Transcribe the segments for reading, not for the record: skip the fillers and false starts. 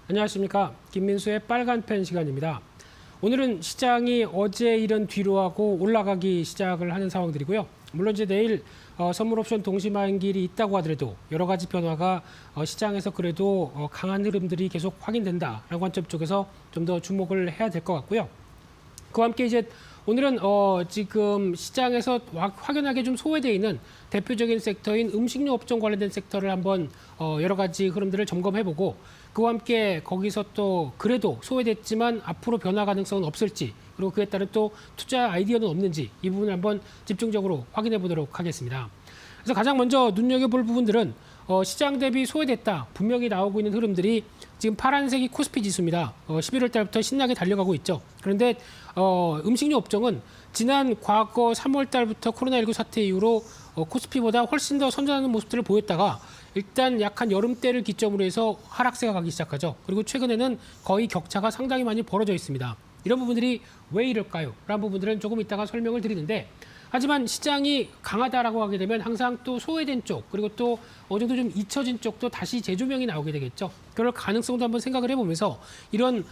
안녕하십니까. 김민수의 빨간 펜 시간입니다. 오늘은 시장이 어제 일은 뒤로 하고 올라가기 시작을 하는 상황들이고요. 물론 이제 내일 선물옵션 동시만길이 있다고 하더라도 여러 가지 변화가 시장에서 그래도 강한 흐름들이 계속 확인된다라는 관점 쪽에서 좀 더 주목을 해야 될 것 같고요. 그와 함께 이제 오늘은 지금 시장에서 확연하게 좀 소외되어 있는 대표적인 섹터인 음식료 업종 관련된 섹터를 한번 여러 가지 흐름들을 점검해보고 그와 함께 거기서 또 그래도 소외됐지만 앞으로 변화 가능성은 없을지 그리고 그에 따른 또 투자 아이디어는 없는지 이 부분을 한번 집중적으로 확인해 보도록 하겠습니다. 그래서 가장 먼저 눈여겨볼 부분들은 시장 대비 소외됐다. 분명히 나오고 있는 흐름들이 지금 파란색이 코스피 지수입니다. 11월 달부터 신나게 달려가고 있죠. 그런데 음식료 업종은 지난 과거 3월 달부터 코로나19 사태 이후로 코스피보다 훨씬 더 선전하는 모습들을 보였다가 일단 약한 여름때를 기점으로 해서 하락세가 가기 시작하죠. 그리고 최근에는 거의 격차가 상당히 많이 벌어져 있습니다. 이런 부분들이 왜 이럴까요? 라는 부분들은 조금 이따가 설명을 드리는데 하지만 시장이 강하다라고 하게 되면 항상 또 소외된 쪽 그리고 또 어느 정도 좀 잊혀진 쪽도 다시 재조명이 나오게 되겠죠. 그럴 가능성도 한번 생각을 해보면서 이런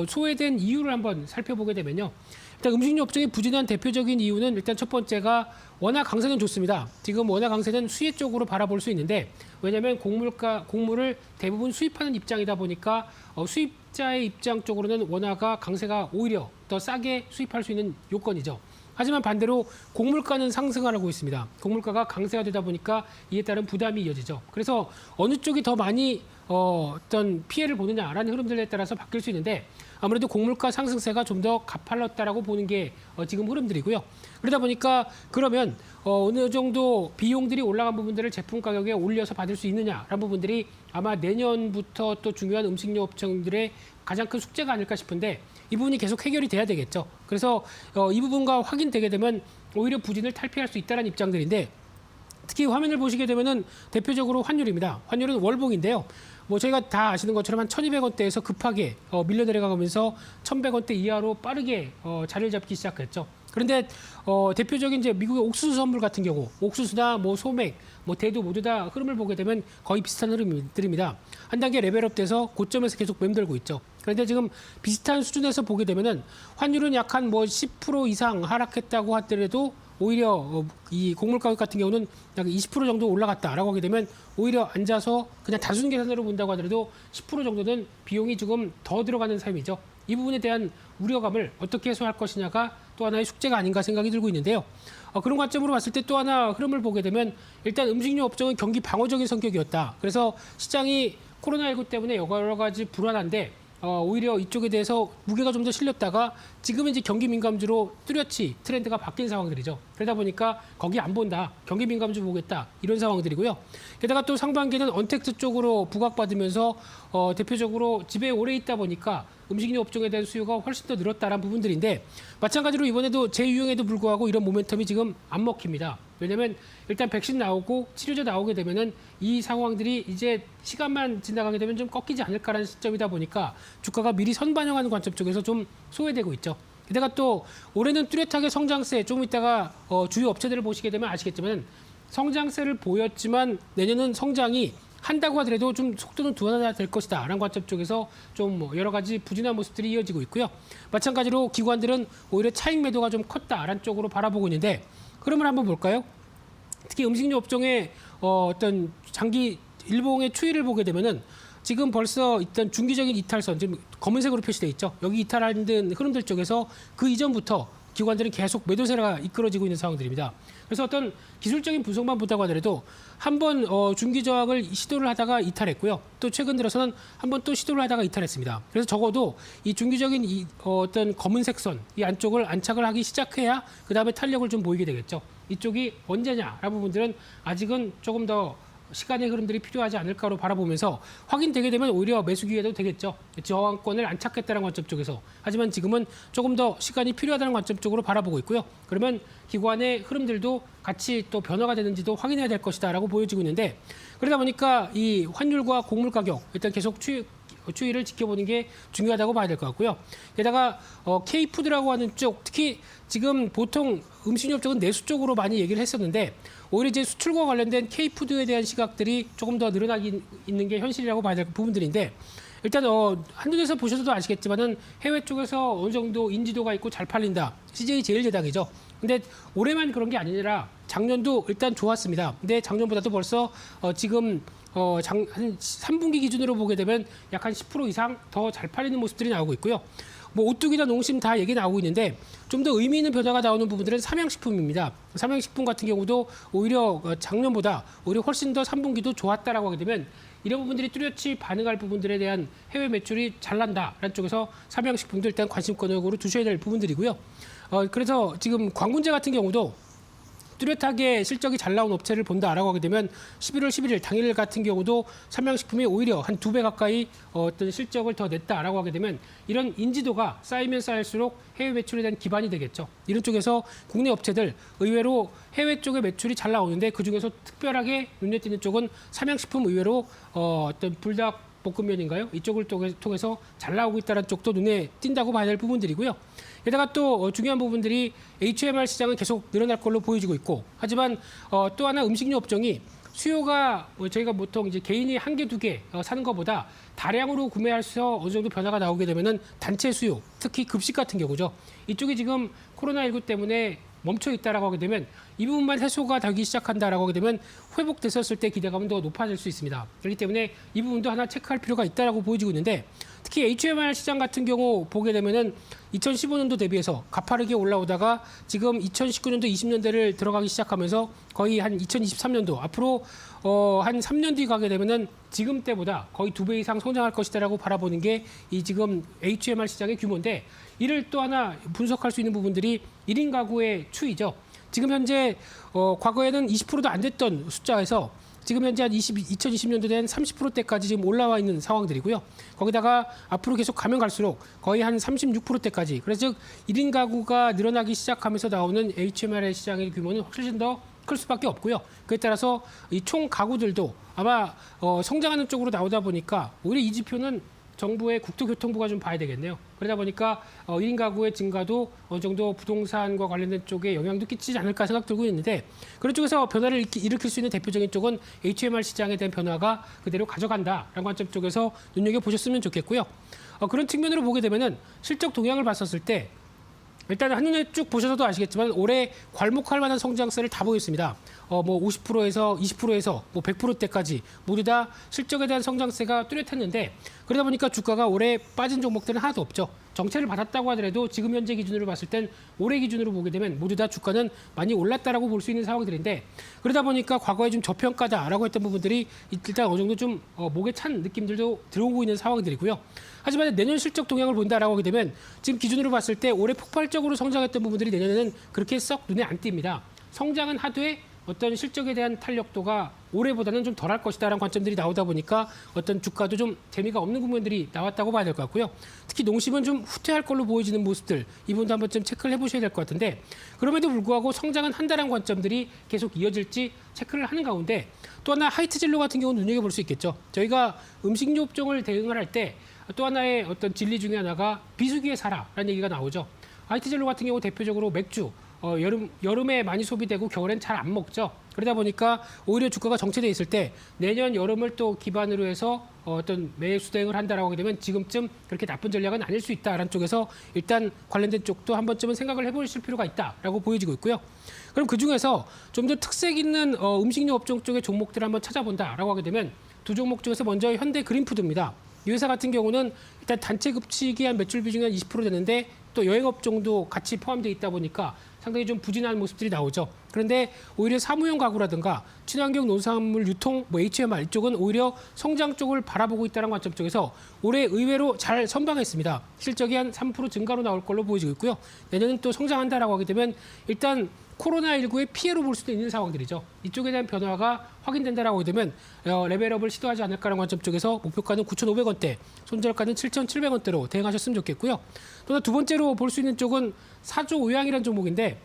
소외된 이유를 한번 살펴보게 되면요. 일단 음식료 업종의 부진한 대표적인 이유는 일단 첫 번째가 워낙 강세는 좋습니다. 지금 워낙 강세는 수혜 쪽으로 바라볼 수 있는데 왜냐하면 곡물을 대부분 수입하는 입장이다 보니까 수입자의 입장 쪽으로는 원화가 강세가 오히려 더 싸게 수입할 수 있는 요건이죠. 하지만 반대로 곡물가는 상승을 하고 있습니다. 곡물가가 강세가 되다 보니까 이에 따른 부담이 이어지죠. 그래서 어느 쪽이 더 많이 어떤 피해를 보느냐라는 흐름들에 따라서 바뀔 수 있는데 아무래도 곡물가 상승세가 좀 더 가팔랐다라고 보는 게 지금 흐름들이고요. 그러다 보니까 그러면 어느 정도 비용들이 올라간 부분들을 제품 가격에 올려서 받을 수 있느냐라는 부분들이 아마 내년부터 또 중요한 음식료 업종들의 가장 큰 숙제가 아닐까 싶은데 이 부분이 계속 해결이 돼야 되겠죠. 그래서 이 부분과 확인되게 되면 오히려 부진을 탈피할 수 있다는 입장들인데 특히 화면을 보시게 되면은 대표적으로 환율입니다. 환율은 월봉인데요. 뭐 저희가 다 아시는 것처럼 한 1,200원대에서 급하게 밀려 내려가면서 1,100원대 이하로 빠르게 자리를 잡기 시작했죠. 그런데 대표적인 이제 미국의 옥수수 선물 같은 경우 옥수수나 뭐 소맥, 뭐 대두 모두 다 흐름을 보게 되면 거의 비슷한 흐름들입니다. 한 단계 레벨업돼서 고점에서 계속 맴돌고 있죠. 그런데 지금 비슷한 수준에서 보게 되면은 환율은 약 한 뭐 10% 이상 하락했다고 하더라도 오히려 이 곡물 가격 같은 경우는 약 20% 정도 올라갔다라고 하게 되면 오히려 앉아서 그냥 단순 계산으로 본다고 하더라도 10% 정도는 비용이 조금 더 들어가는 셈이죠. 이 부분에 대한 우려감을 어떻게 해소할 것이냐가 또 하나의 숙제가 아닌가 생각이 들고 있는데요. 그런 관점으로 봤을 때 또 하나 흐름을 보게 되면 일단 음식료 업종은 경기 방어적인 성격이었다. 그래서 시장이 코로나19 때문에 여러 가지 불안한데 오히려 이쪽에 대해서 무게가 좀 더 실렸다가 지금은 이제 경기 민감주로 뚜렷이 트렌드가 바뀐 상황들이죠. 그러다 보니까 거기 안 본다. 경기 민감주 보겠다. 이런 상황들이고요. 게다가 또 상반기는 언택트 쪽으로 부각받으면서 대표적으로 집에 오래 있다 보니까 음식료 업종에 대한 수요가 훨씬 더 늘었다라는 부분들인데 마찬가지로 이번에도 재유행에도 불구하고 이런 모멘텀이 지금 안 먹힙니다. 왜냐하면 일단 백신 나오고 치료제 나오게 되면은 이 상황들이 이제 시간만 지나가게 되면 좀 꺾이지 않을까라는 시점이다 보니까 주가가 미리 선반영하는 관점 쪽에서 좀 소외되고 있죠. 게다가 또 올해는 뚜렷하게 성장세 조금 있다가 주요 업체들을 보시게 되면 아시겠지만 성장세를 보였지만 내년은 성장이 한다고 하더라도 좀 속도는 둔화될 될 것이다 라는 관점 쪽에서 좀 여러 가지 부진한 모습들이 이어지고 있고요. 마찬가지로 기관들은 오히려 차익 매도가 좀 컸다라는 쪽으로 바라보고 있는데 흐름을 한번 볼까요? 특히 음식료 업종의 어떤 장기 일봉의 추이를 보게 되면은 지금 벌써 있던 중기적인 이탈선, 지금 검은색으로 표시되어 있죠. 여기 이탈하는 흐름들 쪽에서 그 이전부터 기관들은 계속 매도세가 이끌어지고 있는 상황들입니다. 그래서 어떤 기술적인 분석만 보다고 하더라도 한번 중기 저항을 시도를 하다가 이탈했고요. 또 최근 들어서는 한번 또 시도를 하다가 이탈했습니다. 그래서 적어도 이 중기적인 어떤 검은색 선, 이 안쪽을 안착을 하기 시작해야 그 다음에 탄력을 좀 보이게 되겠죠. 이쪽이 언제냐라는 부분들은 아직은 조금 더 시간의 흐름들이 필요하지 않을까로 바라보면서 확인되게 되면 오히려 매수 기회도 되겠죠. 저항권을 안착했다는 관점 쪽에서. 하지만 지금은 조금 더 시간이 필요하다는 관점 쪽으로 바라보고 있고요. 그러면 기관의 흐름들도 같이 또 변화가 되는지도 확인해야 될 것이다라고 보여지고 있는데 그러다 보니까 이 환율과 곡물 가격 일단 계속 추이를 지켜보는 게 중요하다고 봐야 될 것 같고요. 게다가 K푸드라고 하는 쪽, 특히 지금 보통 음식료 쪽은 내수 쪽으로 많이 얘기를 했었는데 오히려 이제 수출과 관련된 K푸드에 대한 시각들이 조금 더 늘어나기 있는 게 현실이라고 봐야 될 부분들인데 일단 한눈에서 보셔도 아시겠지만은 해외 쪽에서 어느 정도 인지도가 있고 잘 팔린다. CJ 제일제당이죠. 근데 올해만 그런 게 아니라 작년도 일단 좋았습니다. 근데 작년보다도 벌써 지금 한 3분기 기준으로 보게 되면 약 한 10% 이상 더 잘 팔리는 모습들이 나오고 있고요. 뭐 오뚜기나 농심 다 얘기 나오고 있는데 좀 더 의미 있는 변화가 나오는 부분들은 삼양식품입니다. 삼양식품 같은 경우도 오히려 작년보다 오히려 훨씬 더 3분기도 좋았다라고 하게 되면 이런 부분들이 뚜렷이 반응할 부분들에 대한 해외 매출이 잘 난다라는 쪽에서 삼양식품도 일단 관심권으로 두셔야 될 부분들이고요. 그래서 지금 광군제 같은 경우도 뚜렷하게 실적이 잘 나온 업체를 본다라고 하게 되면 11월 11일 당일 같은 경우도 삼양식품이 오히려 한 2배 가까이 어떤 실적을 더 냈다라고 하게 되면 이런 인지도가 쌓이면 쌓일수록 해외 매출에 대한 기반이 되겠죠. 이런 쪽에서 국내 업체들 의외로 해외 쪽의 매출이 잘 나오는데 그중에서 특별하게 눈에 띄는 쪽은 삼양식품 의외로 어떤 불닭 볶음면인가요? 이쪽을 통해서 잘 나오고 있다는 쪽도 눈에 띈다고 봐야 될 부분들이고요. 게다가 또 중요한 부분들이 HMR 시장은 계속 늘어날 걸로 보여지고 있고 하지만 또 하나 음식료 업종이 수요가 저희가 보통 이제 개인이 한 개, 두 개 사는 것보다 다량으로 구매해서 어느 정도 변화가 나오게 되면은 단체 수요, 특히 급식 같은 경우죠. 이쪽이 지금 코로나19 때문에 멈춰 있다라고 하게 되면 이 부분만 해소가 되기 시작한다라고 하게 되면 회복됐었을 때 기대감은 더 높아질 수 있습니다. 그렇기 때문에 이 부분도 하나 체크할 필요가 있다라고 보여지고 있는데 특히 HMR 시장 같은 경우 보게 되면은 2015년도 대비해서 가파르게 올라오다가 지금 2019년도 20년대를 들어가기 시작하면서 거의 한 2023년도 앞으로 한 3년 뒤 가게 되면은 지금 때보다 거의 2배 이상 성장할 것이다라고 바라보는 게 이 지금 HMR 시장의 규모인데 이를 또 하나 분석할 수 있는 부분들이 1인 가구의 추이죠. 지금 현재 과거에는 20%도 안 됐던 숫자에서 지금 현재 한 2020년도에 한 30%대까지 지금 올라와 있는 상황들이고요. 거기다가 앞으로 계속 가면 갈수록 거의 한 36%대까지. 그래서 즉 1인 가구가 늘어나기 시작하면서 나오는 HMR 시장의 규모는 훨씬 더 클 수밖에 없고요. 그에 따라서 이 총 가구들도 아마 성장하는 쪽으로 나오다 보니까 오히려 이 지표는 정부의 국토교통부가 좀 봐야 되겠네요. 그러다 보니까 1인 가구의 증가도 어느 정도 부동산과 관련된 쪽에 영향도 끼치지 않을까 생각 들고 있는데 그런 쪽에서 변화를 일으킬 수 있는 대표적인 쪽은 HMR 시장에 대한 변화가 그대로 가져간다라는 관점 쪽에서 눈여겨보셨으면 좋겠고요. 그런 측면으로 보게 되면은 실적 동향을 봤었을 때 일단 한눈에 쭉 보셔서도 아시겠지만 올해 괄목할 만한 성장세를 다 보였습니다. 뭐 50%에서 20%에서 뭐 100%대까지 모두 다 실적에 대한 성장세가 뚜렷했는데 그러다 보니까 주가가 올해 빠진 종목들은 하나도 없죠. 정체를 받았다고 하더라도 지금 현재 기준으로 봤을 땐 올해 기준으로 보게 되면 모두 다 주가는 많이 올랐다라고 볼 수 있는 상황들인데 그러다 보니까 과거에 좀 저평가다라고 했던 부분들이 일단 어느 정도 좀 목에 찬 느낌들도 들어오고 있는 상황들이고요. 하지만 내년 실적 동향을 본다라고 하게 되면 지금 기준으로 봤을 때 올해 폭발적으로 성장했던 부분들이 내년에는 그렇게 썩 눈에 안 띕니다. 성장은 하되 어떤 실적에 대한 탄력도가 올해보다는 좀 덜할 것이다라는 관점들이 나오다 보니까 어떤 주가도 좀 재미가 없는 부분들이 나왔다고 봐야 될 것 같고요. 특히 농심은 좀 후퇴할 걸로 보여지는 모습들 이 부분도 한번 좀 체크를 해보셔야 될 것 같은데 그럼에도 불구하고 성장은 한다라는 관점들이 계속 이어질지 체크를 하는 가운데 또 하나 하이트진로 같은 경우는 눈여겨볼 수 있겠죠. 저희가 음식료 업종을 대응을 할 때 또 하나의 어떤 진리 중에 하나가 비수기에 살아라는 얘기가 나오죠. 하이트진로 같은 경우 대표적으로 맥주 여름에 많이 소비되고 겨울엔 잘 안 먹죠. 그러다 보니까 오히려 주가가 정체돼 있을 때 내년 여름을 또 기반으로 해서 어떤 매수 대응을 한다라고 하게 되면 지금쯤 그렇게 나쁜 전략은 아닐 수 있다라는 쪽에서 일단 관련된 쪽도 한 번쯤은 생각을 해보실 필요가 있다라고 보여지고 있고요. 그럼 그 중에서 좀 더 특색 있는 음식료 업종 쪽의 종목들을 한번 찾아본다라고 하게 되면 두 종목 중에서 먼저 현대 그린푸드입니다. 이 회사 같은 경우는 일단 단체 급식이 한 매출 비중이 한 20% 되는데 또 여행업종도 같이 포함되어 있다 보니까 상당히 좀 부진한 모습들이 나오죠. 그런데 오히려 사무용 가구라든가 친환경 농산물 유통, 뭐 HMR 이쪽은 오히려 성장 쪽을 바라보고 있다는 관점 쪽에서 올해 의외로 잘 선방했습니다. 실적이 한 3% 증가로 나올 걸로 보여지고 있고요. 내년은 또 성장한다라고 하게 되면 일단 코로나19의 피해로 볼 수도 있는 상황들이죠. 이쪽에 대한 변화가 확인된다라고 하게 되면 레벨업을 시도하지 않을까라는 관점 쪽에서 목표가는 9,500원대, 손절가는 7,700원대로 대응하셨으면 좋겠고요. 또 두 번째로 볼 수 있는 쪽은 사조 오양이라는 종목인데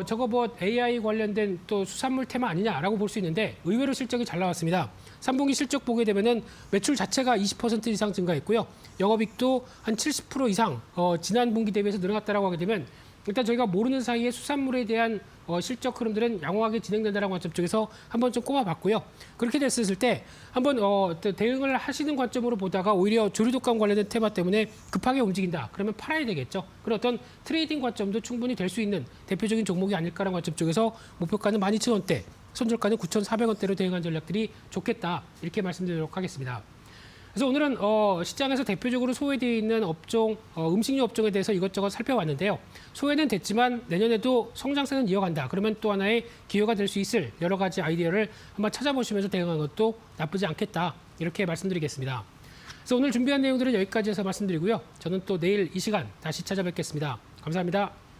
저거 뭐 AI 관련된 또 수산물 테마 아니냐라고 볼 수 있는데 의외로 실적이 잘 나왔습니다. 3분기 실적 보게 되면은 매출 자체가 20% 이상 증가했고요. 영업이익도 한 70% 이상 지난 분기 대비해서 늘어났다라고 하게 되면 일단 저희가 모르는 사이에 수산물에 대한 실적 흐름들은 양호하게 진행된다는 관점 쪽에서 한번 좀 꼽아봤고요. 그렇게 됐을 때 한번 대응을 하시는 관점으로 보다가 오히려 조류독감 관련된 테마 때문에 급하게 움직인다. 그러면 팔아야 되겠죠. 그런 어떤 트레이딩 관점도 충분히 될 수 있는 대표적인 종목이 아닐까라는 관점 쪽에서 목표가는 12,000원대, 손절가는 9,400원대로 대응한 전략들이 좋겠다. 이렇게 말씀드리도록 하겠습니다. 그래서 오늘은 시장에서 대표적으로 소외되어 있는 업종, 음식료 업종에 대해서 이것저것 살펴봤는데요. 소외는 됐지만 내년에도 성장세는 이어간다. 그러면 또 하나의 기회가 될 수 있을 여러 가지 아이디어를 한번 찾아보시면서 대응하는 것도 나쁘지 않겠다. 이렇게 말씀드리겠습니다. 그래서 오늘 준비한 내용들은 여기까지 해서 말씀드리고요. 저는 또 내일 이 시간 다시 찾아뵙겠습니다. 감사합니다.